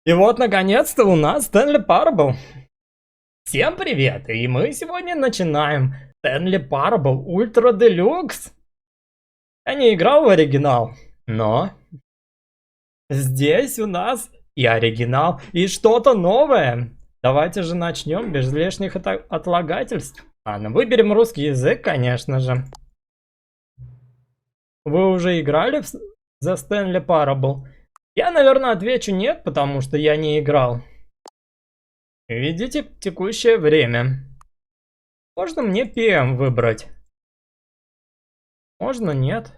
И вот, наконец-то, у нас Stanley Parable. Всем привет! И мы сегодня начинаем Stanley Parable Ultra Deluxe. Я не играл в оригинал, но здесь у нас и оригинал, и что-то новое. Давайте же начнем без лишних отлагательств. Ладно, выберем русский язык, конечно же. Вы уже играли в The Stanley Parable? Я, наверное, отвечу нет, потому что я не играл. Видите текущее время. Можно мне PM выбрать? Можно, нет?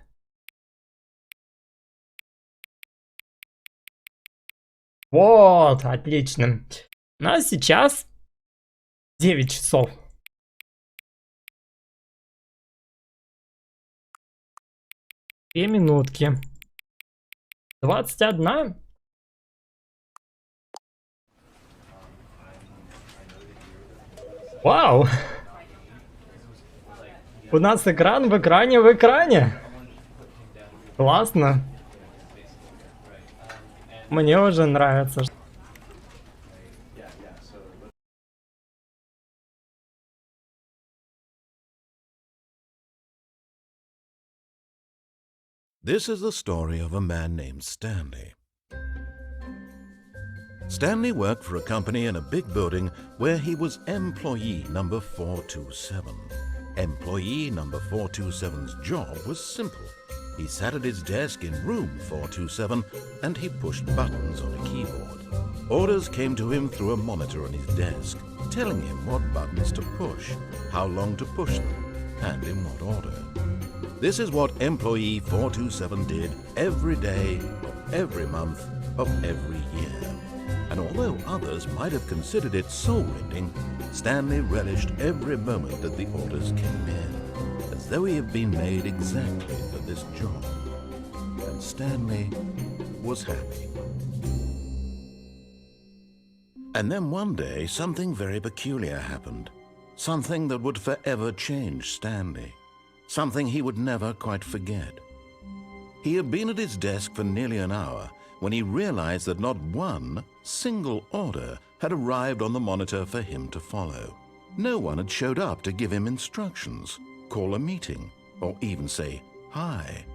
Вот, отлично. У нас сейчас 9 часов. Две минутки. 21. Вау! У нас экран в экране в экране. Классно. Мне уже нравится. This is the story of a man named Stanley. Stanley worked for a company in a big building where he was employee number 427. Employee number 427's job was simple. He sat at his desk in room 427 and he pushed buttons on a keyboard. Orders came to him through a monitor on his desk, telling him what buttons to push, how long to push them, and in what order. This is what employee 427 did every day of every month of every year. And although others might have considered it soul-rending, Stanley relished every moment that the orders came in, as though he had been made exactly for this job. And Stanley was happy. And then one day, something very peculiar happened. Something that would forever change Stanley. Something he would never quite forget. He had been at his desk for nearly an hour when he realized that not one single order had arrived on the monitor for him to follow. No one had showed up to give him instructions, call a meeting, or even say hi.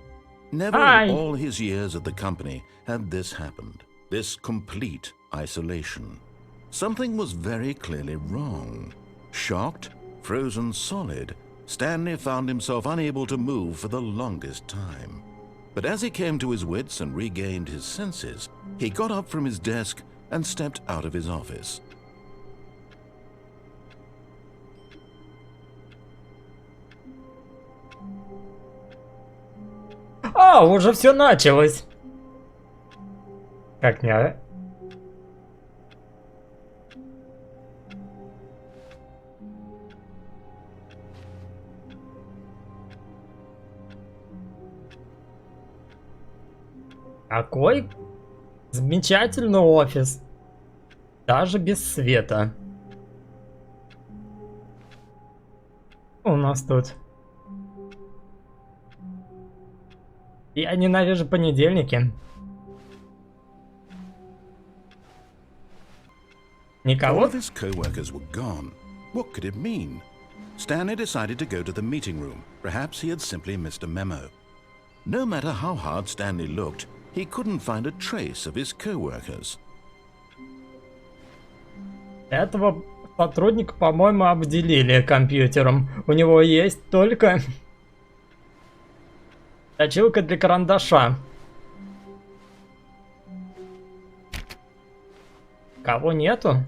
Never in all his years at the company had this happened, this complete isolation. Something was very clearly wrong. Shocked, frozen solid, Stanley found himself unable to move for the longest time. But as he came to his wits and regained his senses, he got up from his desk and stepped out of his office. Уже все началось. Как не? Какой замечательный офис. Даже без света. У нас тут. Я ненавижу понедельники. Никого? All of his co-workers were gone. What could it mean? Stanley decided to go to the meeting room. Perhaps he had simply missed a memo. No matter how hard Stanley looked, he couldn't find a trace of his co-workers. Этого сотрудника, по-моему, обделили компьютером. У него есть только точилка для карандаша. Кого нету?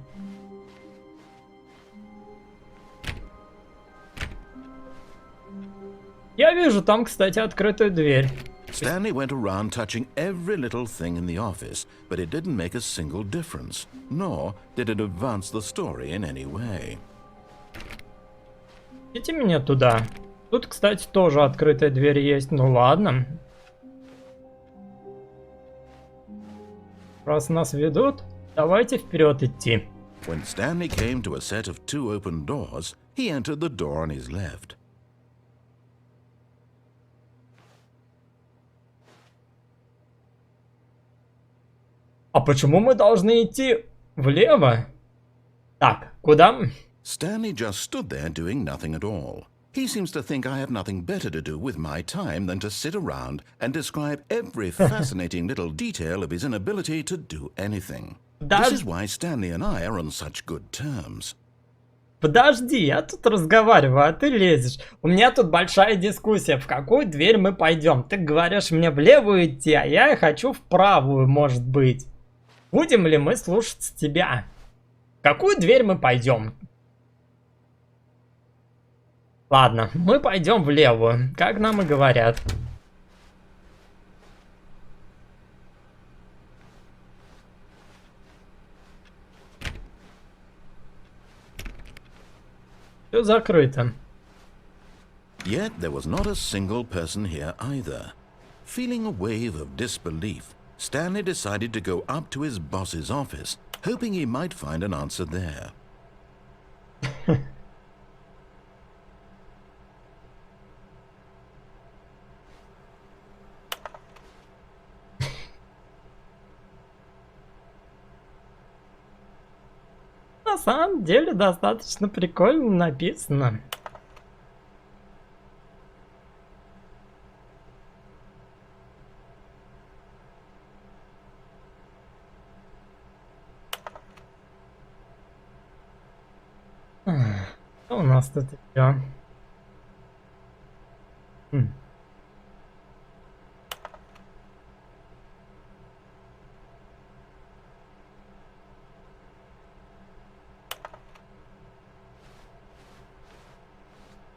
Я вижу там, кстати, открытую дверь. Stanley went around touching every little thing in the office, but it didn't make a single difference, nor did it advance the story in any way. Идите меня туда. Тут, кстати, тоже открытая дверь есть. Ну ладно. Раз нас ведут, давайте вперед идти. When Stanley came to a set of two open doors, he entered the door on his left. А почему мы должны идти влево? Так, куда? Stanley just stood there doing nothing at all. He seems to think I have nothing better to do with my time than to sit around and describe every fascinating little detail of his inability to do anything. This is why Stanley and I are on such good terms. Подожди, я тут разговариваю, а ты лезешь. У меня тут большая дискуссия, в какую дверь мы пойдем. Ты говоришь мне в левую идти, а я хочу в правую, может быть. Будем ли мы слушаться тебя? В какую дверь мы пойдем? Ладно, мы пойдем в левую, как нам и говорят. Все закрыто. Yet there was not a single person here either. Feeling a wave of disbelief, Stanley decided to go up to his boss's office, hoping he might find an answer there. На самом деле достаточно прикольно написано. Что у нас тут еще?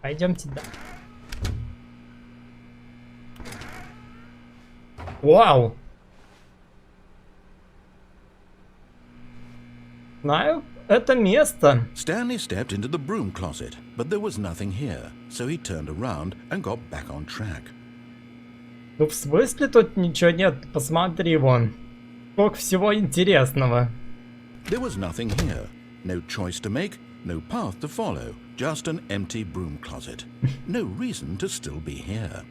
Пойдемте, да. Вау! Знаю это место. Stanley stepped into the broom closet, but there was nothing here, so he turned around and got back on track. Ну в смысле тут ничего нет? Посмотри вон. Сколько всего интересного. There was nothing here. No choice to make, no path to follow. Just an empty broom closet. No reason to still be here.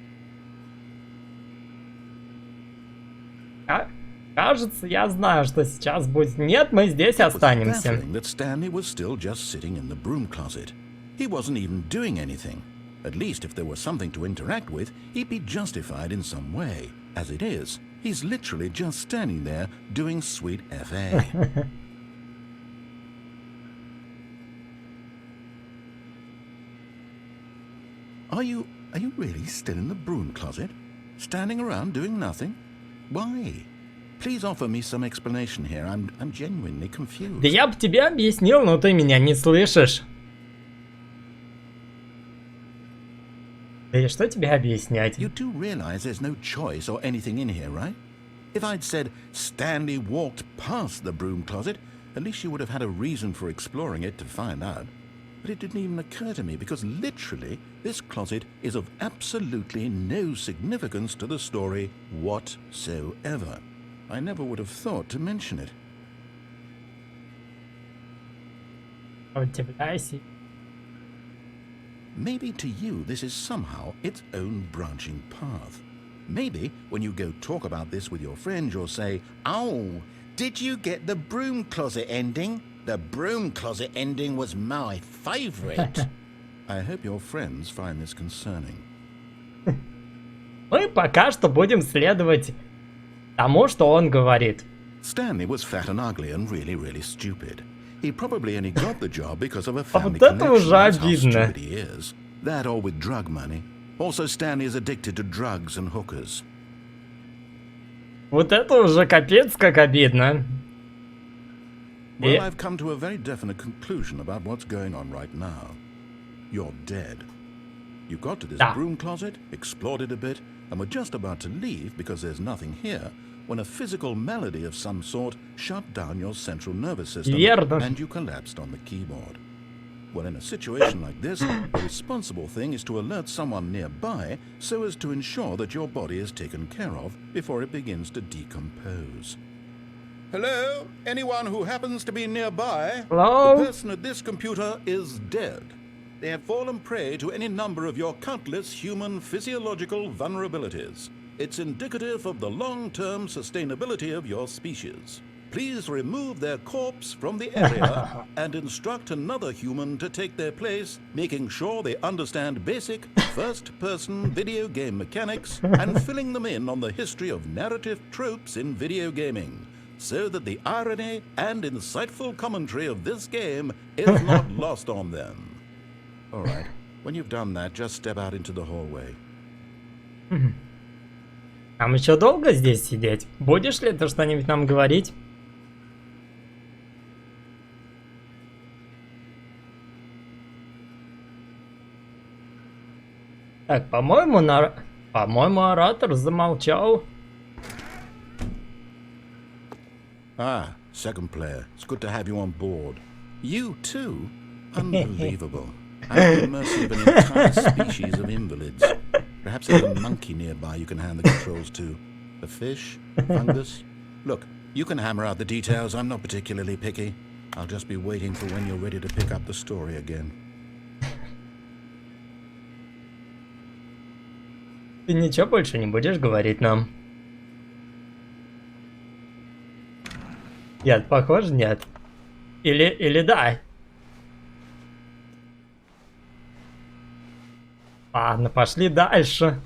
Кажется, я знаю, что сейчас будет. Нет, мы здесь останемся. That Stanley was still just sitting in the broom closet. He wasn't even doing anything. At least if there was something to interact with, he'd be justified in some way. As it is, he's literally just standing there doing sweet FA. Are you really still in the broom closet? Standing around doing nothing? Why? Please offer me some explanation here. I'm genuinely confused. Да я бы тебе объяснил, но ты меня не слышишь. Да и что тебе объяснять? You do realize there's no choice or anything in here, right? If I'd said Stanley walked past the broom closet, at least you would have had a reason for exploring it to find out. But it didn't even occur to me because literally this closet is of absolutely no significance to the story whatsoever. I never would have thought to mention it. Удивляйся. Maybe to you this is somehow its own branching path. Maybe when you go talk about this with your friends you'll say, "Oh, did you get the broom closet ending? The broom closet ending was my favorite." I hope your friends find this concerning. Мы пока что будем следовать тому, что он говорит. Stanley was fat and ugly and really stupid. He probably only got the job because of a А family вот это connection. уже That's how обидно. stupid he is. That or with drug money. Also, Stanley is addicted to drugs and hookers. Вот это уже капец как обидно. Well, I've come to a very definite conclusion about what's going on right now. You're dead. You got to this broom closet, explored it a bit, and were just about to leave because there's nothing here when a physical malady of some sort shut down your central nervous system and you collapsed on the keyboard. Well, in a situation like this, the responsible thing is to alert someone nearby so as to ensure that your body is taken care of before it begins to decompose. Hello? Anyone who happens to be nearby? Hello? The person at this computer is dead. They have fallen prey to any number of your countless human physiological vulnerabilities. It's indicative of the long-term sustainability of your species. please remove their corpse from the area and instruct another human to take their place, making sure they understand basic first-person video game mechanics and filling them in on the history of narrative tropes in video gaming, so that the irony and insightful commentary of this game is not lost on them. All right, when you've done that, just step out into the hallway. Нам еще долго здесь сидеть? Будешь ли ты что-нибудь нам говорить? Так, по-моему, оратор замолчал. Ah, second player. It's good to have you on board. You too? Unbelievable. I'm at the mercy of an entire species of invalids. Perhaps there's a monkey nearby you can hand the controls to. A fish? Fungus? Look, you can hammer out the details. I'm not particularly picky. I'll just be waiting for when you're ready to pick up the story again. Ты ничего больше не будешь говорить нам? Нет, похоже, нет. Или да. Ладно, пошли дальше.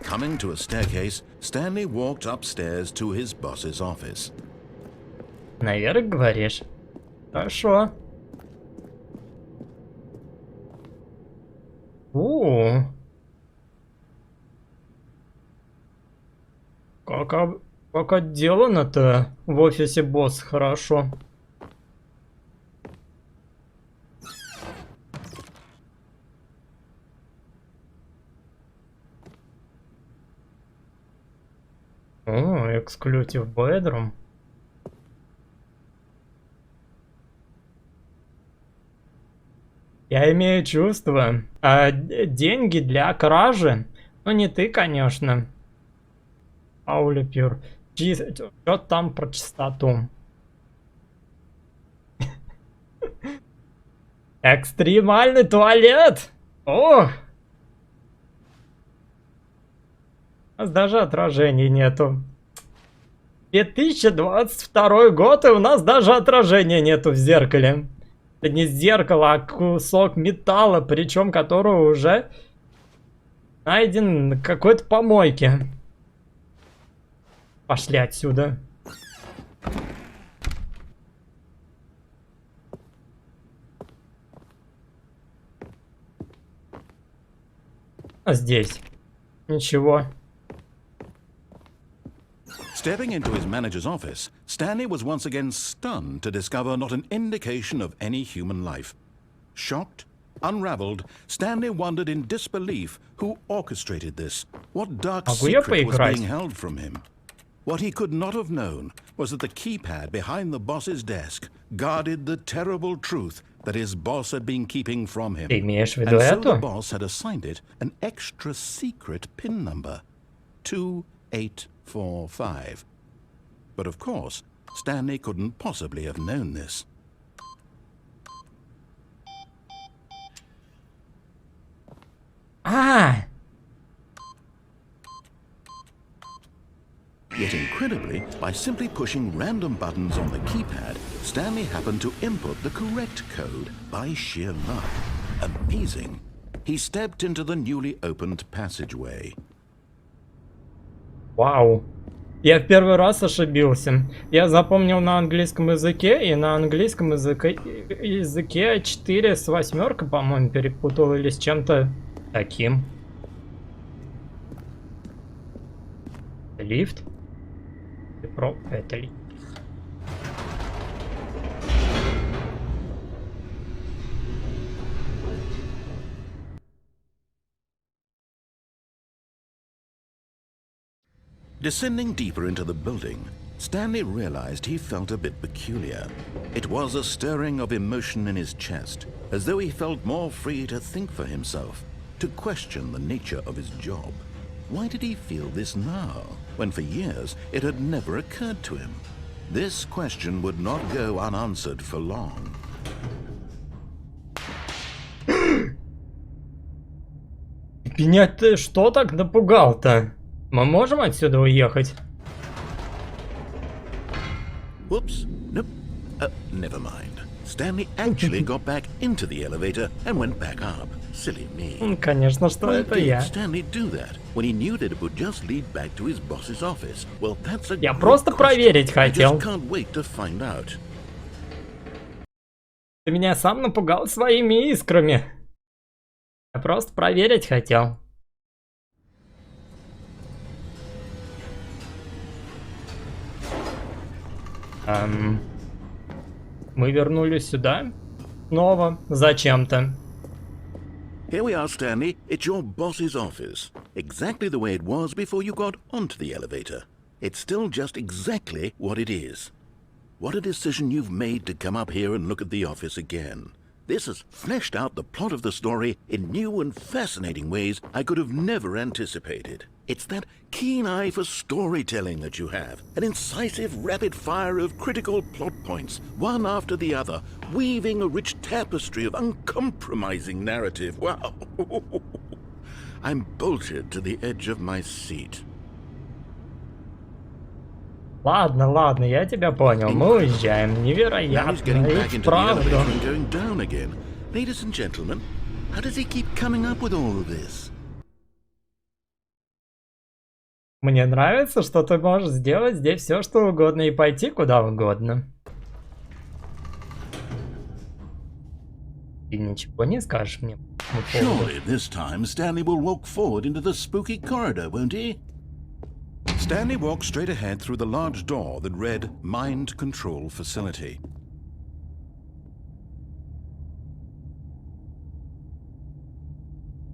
Coming to a staircase, Stanley walked upstairs to his boss's office. Наверх, говоришь? Хорошо. Как отделано-то в офисе босс, хорошо. О, эксклюзив bedroom. Я имею чувство. Деньги для кражи. Ну, не ты, конечно. Аулипюр. Что там про чистоту? Экстремальный туалет! Ох! У нас даже отражений нету. 2022 год, и у нас даже отражения нету в зеркале. Это не зеркало, а кусок металла, причем которого уже найден на какой-то помойке. Пошли отсюда. А здесь ничего. Stepping into his manager's office, Stanley was once again stunned to discover not an indication of any human life. Shocked, unraveled, Stanley wondered in disbelief who orchestrated this. What dark secret was being held from him? What he could not have known was that the keypad behind the boss's desk guarded the terrible truth that his boss had been keeping from him. And so the boss had assigned it an extra secret PIN number. 2845. But of course, Stanley couldn't possibly have known this. Yet incredibly, by simply pushing random buttons on the keypad, Stanley happened to input the correct code by sheer luck. Amazing. He stepped into the newly opened passageway. Вау. Я в первый раз ошибился. Я запомнил на английском языке, и на английском языке 4 с 8, по-моему, перепутал или с чем-то таким. Лифт? Это лифт. Descending deeper into the building, Stanley realized he felt a bit peculiar. It was a stirring of emotion in his chest, as though he felt more free to think for himself, to question the nature of his job. Why did he feel this now, when for years it had never occurred to him? This question would not go unanswered for long. Меня ты что так напугал-то? Мы можем отсюда уехать? Whoops. Nope. Never mind. Stanley actually got back into the elevator and went back up. Silly me. Конечно, что Why это did я. Stanley do that when he knew that it would just lead back to his boss's office? Well, that's a Я good просто question. проверить I хотел. just can't wait to find out. Ты меня сам напугал своими искрами. Я просто проверить хотел. Мы вернулись сюда. Снова. Зачем-то. Here we are, Stanley. It's your boss's office. Exactly the way it was before you got onto the elevator. It's still just exactly what it is. What a decision you've made to come up here and look at the office again. This has fleshed out the plot of the story in new and fascinating ways I could have never anticipated. It's that keen eye for storytelling that you have, an incisive rapid fire of critical plot points, one after the other, weaving a rich tapestry of uncompromising narrative. Wow! I'm bolted to the edge of my seat. Ладно, ладно, я тебя понял. Мы уезжаем. Now he's Невероятно. getting И back into the вправду. elevator and going down again. Ladies and gentlemen, how does he keep coming up with all of this? Мне нравится, что ты можешь сделать здесь все, что угодно, и пойти куда угодно. Ты ничего не скажешь мне по поводу? Surely this time Stanley will walk forward into the spooky corridor, won't he? Stanley walked straight ahead through the large door that read Mind Control Facility.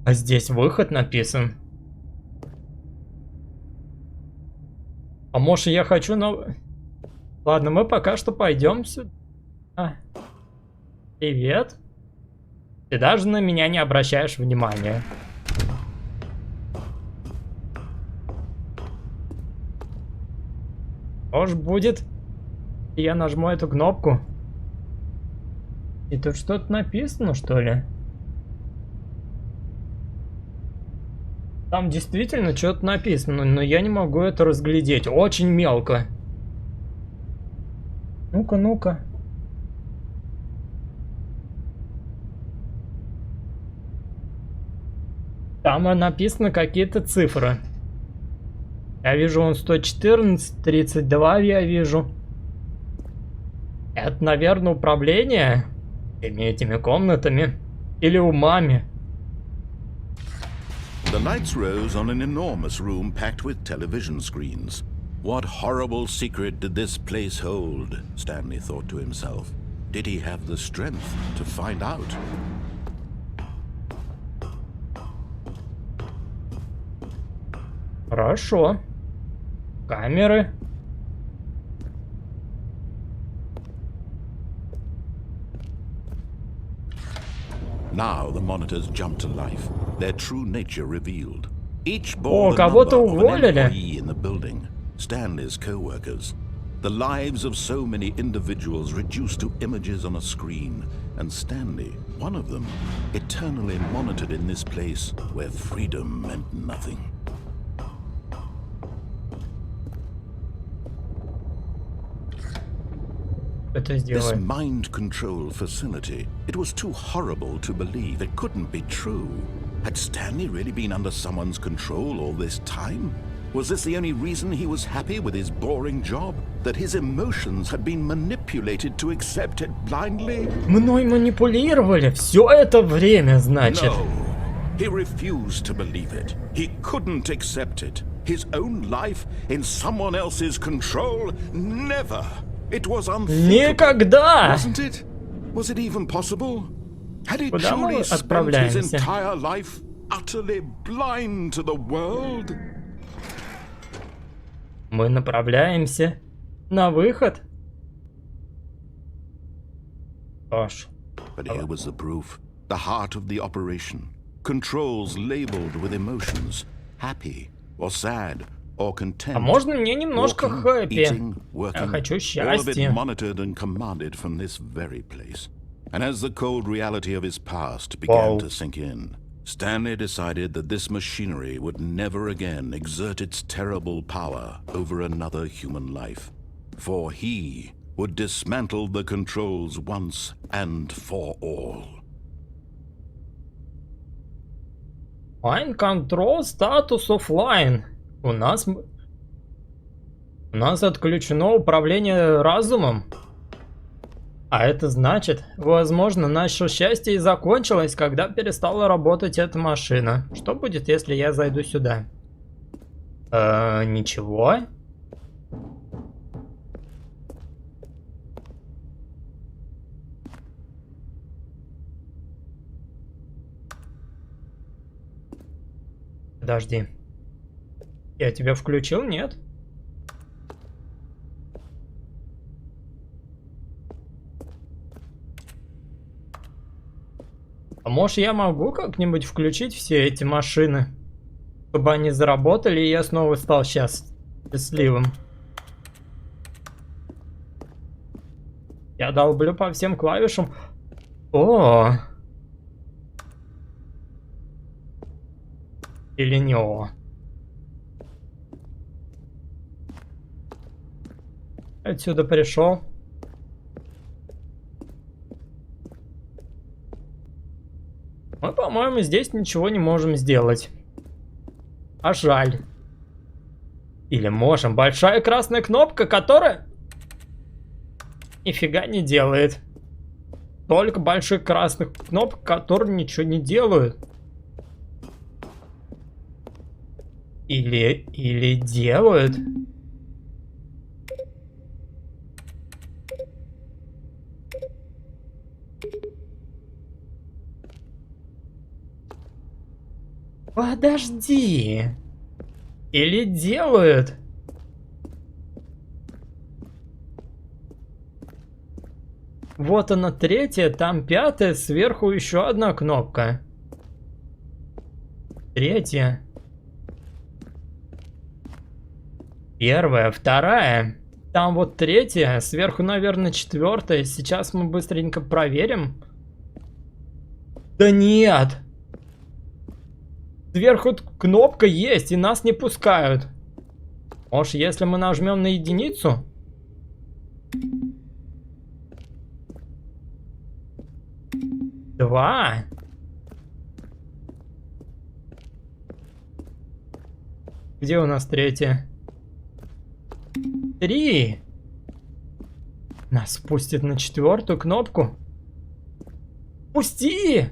А здесь выход написан. А может, я хочу на... Ладно, мы пока что пойдем сюда. Привет. Ты даже на меня не обращаешь внимания. Может будет, я нажму эту кнопку. И тут что-то написано, что ли? Там действительно что-то написано, но я не могу это разглядеть. Очень мелко. Ну-ка, ну-ка. Там написано какие-то цифры. Я вижу, он 114, 32 я вижу. Это, наверное, управление этими комнатами. Или умами. The lights rose on an enormous room packed with television screens. What horrible secret did this place hold? Stanley thought to himself. Did he have the strength to find out? Хорошо. Камеры. Now the monitors jumped to life, their true nature revealed. Each bore О, the number кого-то of an уволили. employee in the building, Stanley's co-workers. The lives of so many individuals reduced to images on a screen, and Stanley, one of them, eternally monitored in this place where freedom meant nothing. Это This сделаем. mind control facility, it was too horrible to believe. It couldn't be true. Had Stanley really been under someone's control all this time? Was this the only reason he was happy with his boring job? That his emotions had been manipulated to accept it blindly? Мной манипулировали все это время, значит. No. He refused to believe it. He couldn't accept it. His own life in someone else's control? Never. It was unthinkable. Никогда! Wasn't it? Was it even possible? Had he Куда мы truly spent his отправляемся? entire life utterly blind to the world? Мы направляемся на выход. Что ж. But here was the proof. The heart of the operation. Controls labeled with emotions. Happy or sad or content. А можно мне немножко Walking, хэппи? eating, Я working, хочу all of it счастья. monitored and commanded from this very place. And as the cold reality of his past began Wow. to sink in, Stanley decided that this machinery would never again exert its terrible power over another human life. For he would dismantle the controls once and for all. Line control status offline. У нас отключено управление разумом. А это значит, возможно, наше счастье и закончилось, когда перестала работать эта машина. Что будет, если я зайду сюда? Ничего. Подожди. Я тебя включил, нет? А может, я могу как-нибудь включить все эти машины, чтобы они заработали, и я снова стал счастливым. Я долблю по всем клавишам. О! Или не о? Отсюда пришел. Мы, по-моему, здесь ничего не можем сделать. А жаль. Или можем. Большая красная кнопка, которая нифига не делает. Только больших красных кнопок, которые ничего не делают. Или делают. Подожди. Или делают. Вот она третья, там пятая, сверху еще одна кнопка. Третья. Первая, вторая. Там вот третья, сверху, наверное, четвертая. Сейчас мы быстренько проверим. Да нет. Сверху кнопка есть, и нас не пускают. Может, если мы нажмем на единицу? Два. Где у нас третья? Три. Нас спустит на четвертую кнопку. Пусти!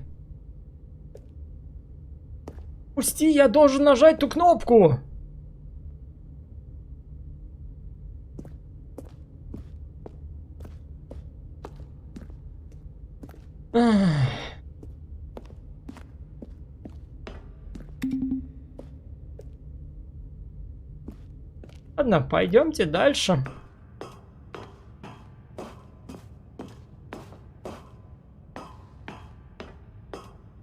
Пусти, я должен нажать ту кнопку. Ладно, пойдемте дальше.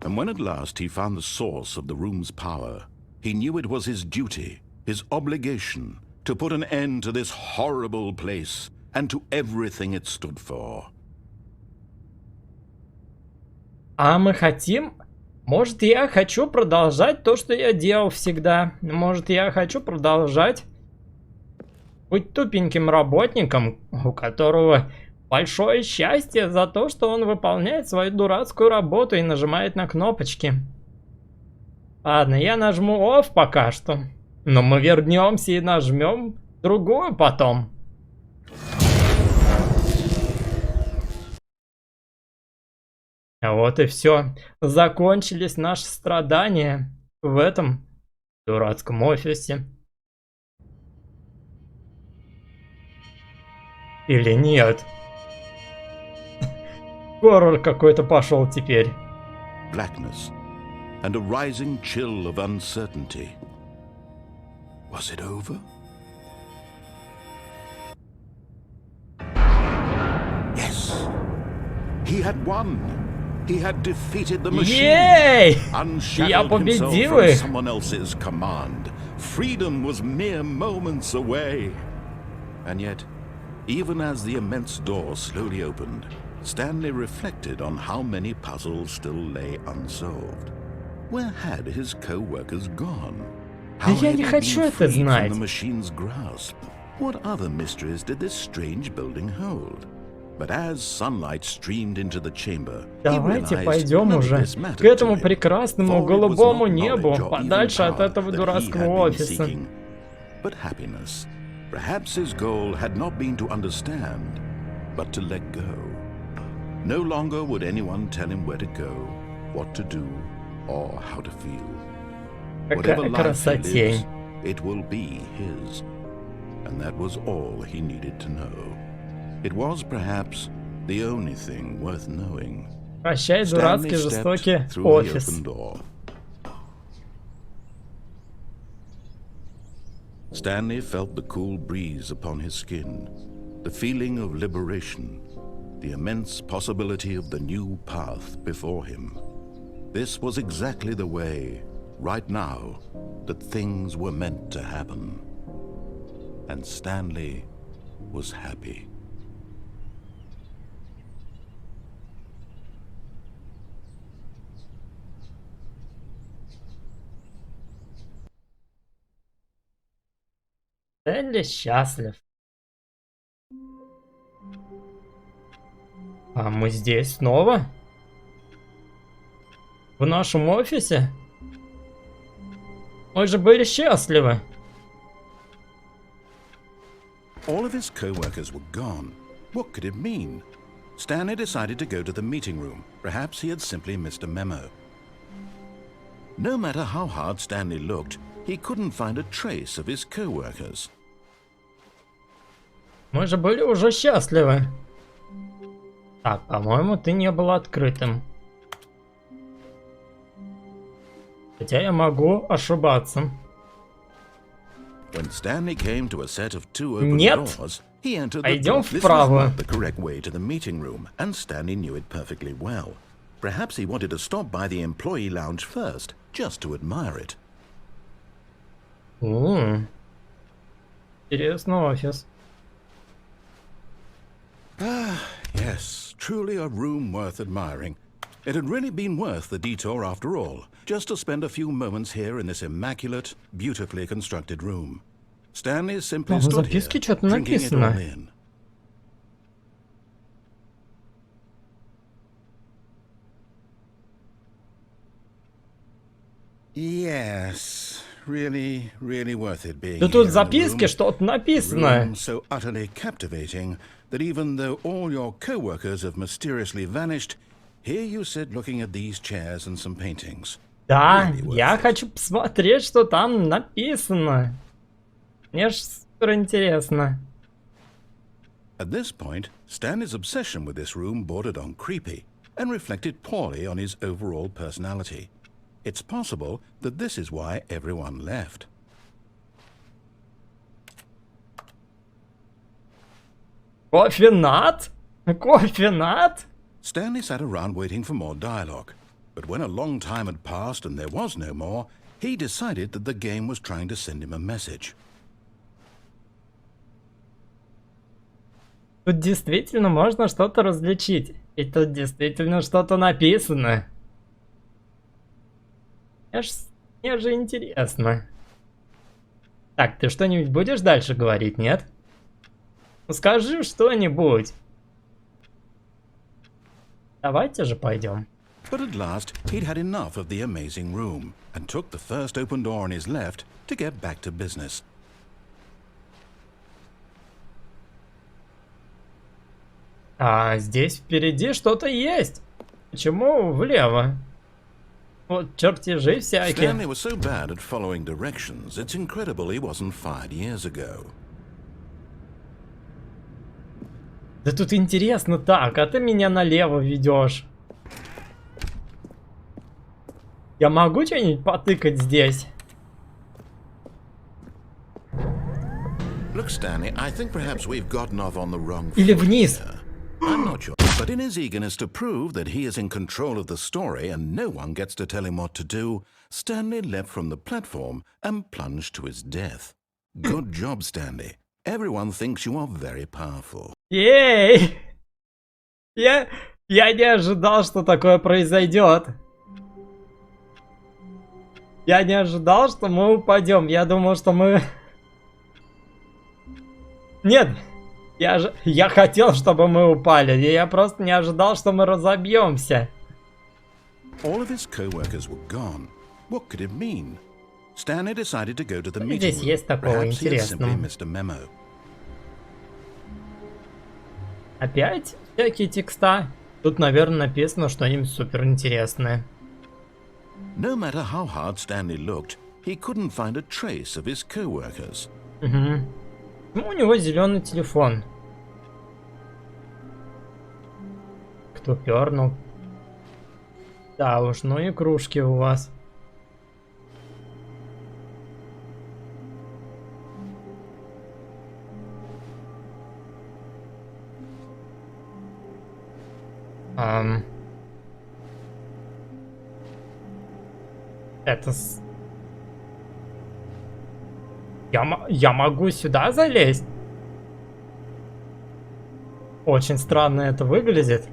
And when at last he found the source of the room's power, he knew it was his duty, his obligation, to put an end to this horrible place and to everything it stood for. А мы хотим... Может, я хочу продолжать то, что я делал всегда. Может, я хочу продолжать быть тупеньким работником, у которого большое счастье за то, что он выполняет свою дурацкую работу и нажимает на кнопочки. Ладно, я нажму OFF пока что. Но мы вернемся и нажмем другую потом. Вот и все. Закончились наши страдания в этом дурацком офисе. Или нет? Хоррор какой-то пошел теперь. Blackness and a rising chill of uncertainty. Was it over? Yes. He had won. He had defeated the machine. Ей! Я Unshackled himself победил from их! someone else's command. Freedom was mere moments away. And yet, even as the immense door slowly opened, Stanley reflected on how many puzzles still lay unsolved. Where had his co-workers gone? How я had не he хочу been это freed from знать. the machine's grasp? What other mysteries did this strange building hold? But as sunlight streamed into the chamber, Давайте пойдем уже к этому прекрасному голубому небу, подальше от этого дурацкого офиса. But happiness, perhaps his goal had not been to understand, but to let go. No longer would anyone tell him where to go, what to do, or how to feel. Whatever life he lives, it will be his. And that was all he needed to know. It was perhaps the only thing worth knowing. Прощай, дурацкий, жестокий офис. Stanley felt the cool breeze upon his skin, the feeling of liberation, the immense possibility of the new path before him. This was exactly the way, right now, that things were meant to happen. And Stanley was happy. Стэнли счастлив. А мы здесь снова? В нашем офисе? Мы же были счастливы. All of his co-workers were gone. What could it mean? Stanley decided to go to the meeting room. Perhaps he had simply missed a memo. No matter how hard Stanley looked, he couldn't find a trace of his co-workers. Мы же были уже счастливы. Так, по-моему, ты не был открытым. Хотя я могу ошибаться. When Stanley came to a set of two open doors, he entered the door. This was not the correct way to the meeting room, and Stanley knew it perfectly well. Perhaps he wanted to stop by the employee lounge first, just to admire it. Интересный офис. Yes, truly a room worth admiring. It had really been worth the detour after all, just to spend a few moments here in this immaculate, beautifully constructed room. Stanley simply stood here, drinking it all in. Yes, really worth it being Да тут в записке что-то написано. So utterly captivating that even though all your co-workers have mysteriously vanished, here you sit looking at these chairs and some paintings. Да, я хочу посмотреть, что там написано. Мне ж супер интересно. At this point, Stanley's obsession with this room bordered on creepy and reflected poorly on his overall personality. It's possible that this is why everyone left. Кофенат? Кофенат? Stanley sat around waiting for more dialogue, but when a long time had passed and there was no more, he decided that the game was trying to send him a message. Тут действительно можно что-то различить. И тут действительно что-то написано. Мне же интересно. Так, ты что-нибудь будешь дальше говорить, нет? Ну скажи что-нибудь. Давайте же пойдем. But at last, he'd had enough of the amazing room and took the first open door on his left to get back to business. А здесь впереди что-то есть. Почему влево? Вот чертежи всякие. Stanley was so bad at following directions, it's incredible he wasn't fired years ago. Да тут интересно так, а ты меня налево ведешь. Я могу что-нибудь потыкать здесь? Look, Stanley, I think perhaps we've gotten off on the wrong foot. Или вниз? I'm not sure. But in his eagerness to prove that he is in control of the story and no one gets to tell him what to do, Stanley leapt from the platform and plunged to his death. Good job, Stanley. Everyone thinks you are very powerful. Ей! Я не ожидал, что такое произойдет. Я не ожидал, что мы упадем. Я думал, что мы Нет, я хотел, чтобы мы упали, и я просто не ожидал, что мы разобьемся. All of his co-workers were gone. What could it mean? Stanley decided to go to the meeting Здесь room. есть такого Perhaps he had simply интересного. missed a memo. Опять всякие текста. Тут, наверное, написано что-нибудь супер интересное. No matter how hard Stanley looked, he couldn't find a trace of his co-workers. Угу. Ну, у него зеленый телефон. Кто пернул? Да уж, ну и кружки у вас. Это Я могу сюда залезть? Очень странно это выглядит.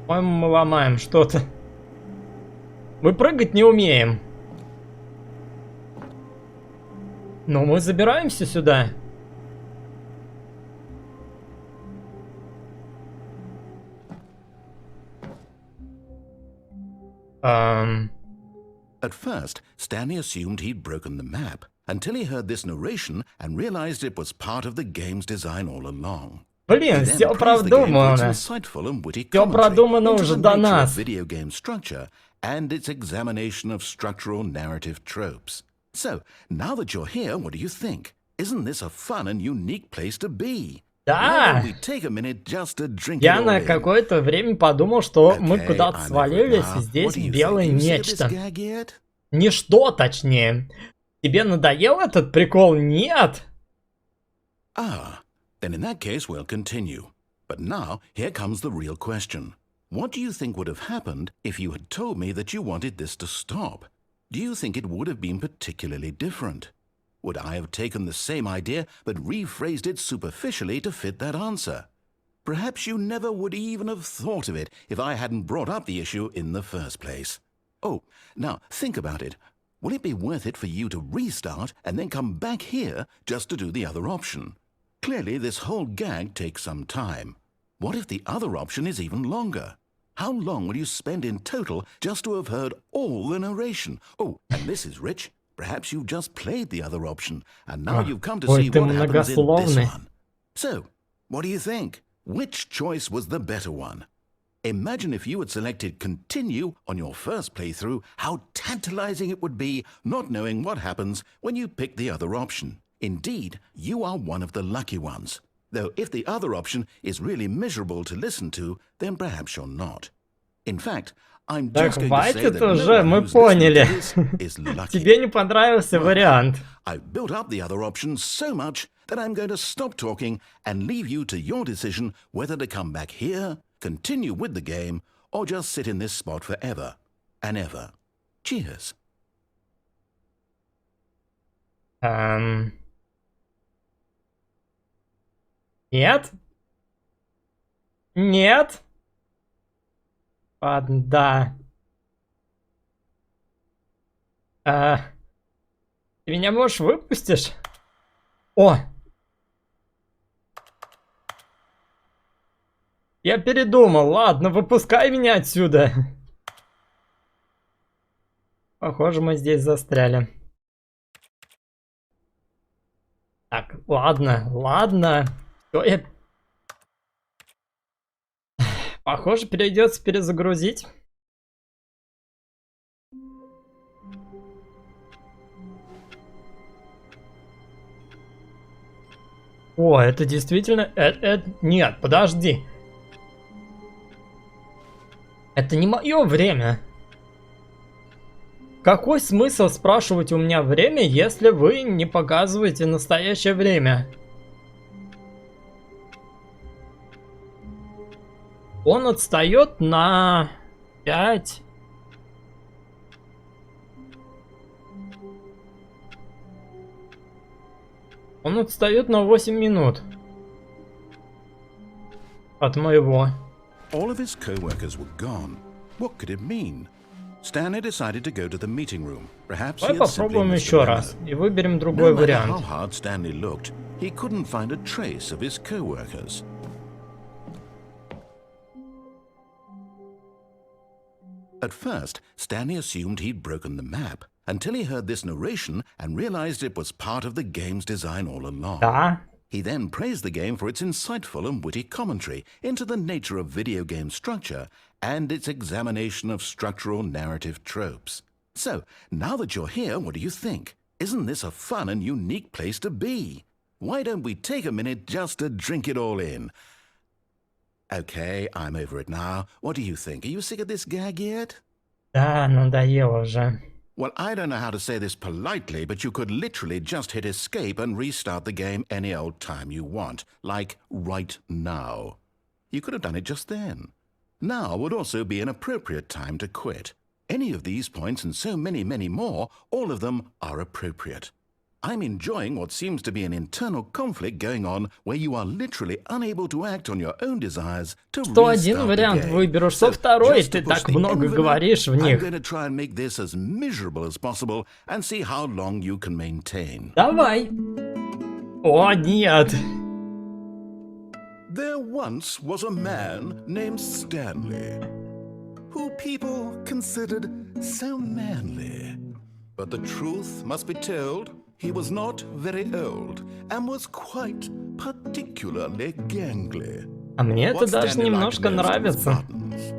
По-моему, мы ломаем что-то. Мы прыгать не умеем. Но мы забираемся сюда. At first, Stanley assumed he'd broken the map, until he heard this narration and realized it was part of the game's design all along. Блин, все продумано. Все продумано уже до нас. Video game structure and its examination of structural narrative tropes. So, now that you're here, what do you think? Isn't this a fun and unique place to be? Да. Я на какое-то время подумал, что мы куда-то свалились, и здесь белое нечто. Ничто, точнее. Тебе надоел этот прикол? Нет? Then in that case we'll continue. But now, here comes the real question. What do you think would have happened if you had told me that you wanted this to stop? Do you think it would have been particularly different? Would I have taken the same idea but rephrased it superficially to fit that answer? Perhaps you never would even have thought of it if I hadn't brought up the issue in the first place. Oh, now think about it. Will it be worth it for you to restart and then come back here just to do the other option? Clearly, this whole gag takes some time. What if the other option is even longer? How long will you spend in total just to have heard all the narration? Oh, and this is rich. Perhaps you've just played the other option, and now you've come to see what happens in this one. So, what do you think? Which choice was the better one? Imagine if you had selected continue on your first playthrough, how tantalizing it would be not knowing what happens when you pick the other option. Indeed, you are one of the lucky ones. Though if the other option is really miserable to listen to, then perhaps you're not. In fact, I'm just going to say that no one who's listening to this is lucky. Тебе не понравился вариант. I've built up the other options so much that I'm going to stop talking and leave you to your decision whether to come back here, continue with the game, or just sit in this spot forever and ever. Cheers. Нет? Нет? Ладно, да. Ты меня, можешь, выпустишь? О! Я передумал. Ладно, выпускай меня отсюда. Похоже, мы здесь застряли. Так, ладно, ладно. Что я... Похоже, придется перезагрузить. О, это действительно... Нет, подожди. Это не мое время. Какой смысл спрашивать у меня время, если вы не показываете настоящее время? Он отстает на 5. Он отстает на 8 минут. От моего. All of his co-workers were gone. What could it mean? Stanley decided to go to the meeting room. Perhaps Давай попробуем еще раз и выберем другой вариант. How hard Stanley looked, he couldn't find a trace of his co-workers. At first, Stanley assumed he'd broken the map, until he heard this narration and realized it was part of the game's design all along. Да. He then praised the game for its insightful and witty commentary into the nature of video game structure and its examination of structural narrative tropes. So, now that you're here, what do you think? Isn't this a fun and unique place to be? Why don't we take a minute just to drink it all in? Okay, I'm over it now. What do you think? Are you sick of this gag yet? Да, надоело уже. Well, I don't know how to say this politely, but you could literally just hit escape and restart the game any old time you want, like right now. You could have done it just then. Now would also be an appropriate time to quit. Any of these points and so many, many more, all of them are appropriate. I'm enjoying what seems to be an internal conflict going on where you are literally unable to act on your own desires to Что один restart the вариант game. выберу, что So, второй, just to ты push так the много envelope, говоришь в I'm них. going to try and make this as miserable as possible and see how long you can maintain. Давай. О, нет. There once was a man named Stanley, who people considered so manly. But the truth must be told, he was not very old and was quite particularly gangly. А мне это What даже Stanley liked немножко most was нравится. buttons.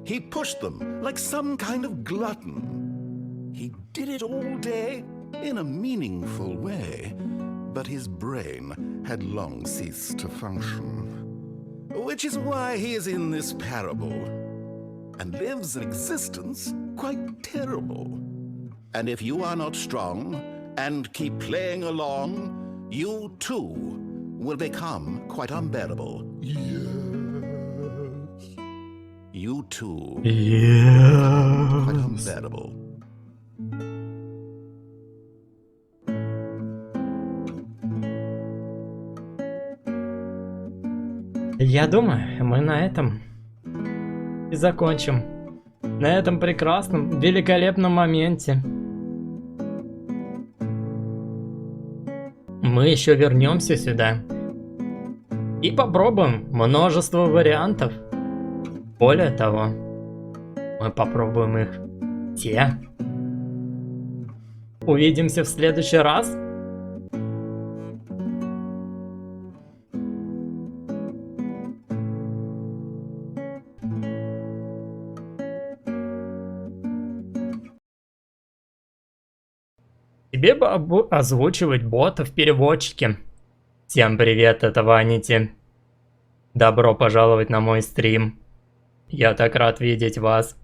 He pushed them like some kind of glutton. He did it all day in a meaningful way, but his brain had long ceased to function. Which is why he is in this parable and lives an existence quite terrible. And if you are not strong and keep playing along, you too will become quite unbearable. Yes. You too quite unbearable. Я думаю, мы на этом и закончим. На этом прекрасном, великолепном моменте. Мы еще вернемся сюда и попробуем множество вариантов. Более того, мы попробуем их все. Увидимся в следующий раз. Тебе бы озвучивать бота в переводчике. Всем привет, это Ванити. Добро пожаловать на мой стрим. Я так рад видеть вас.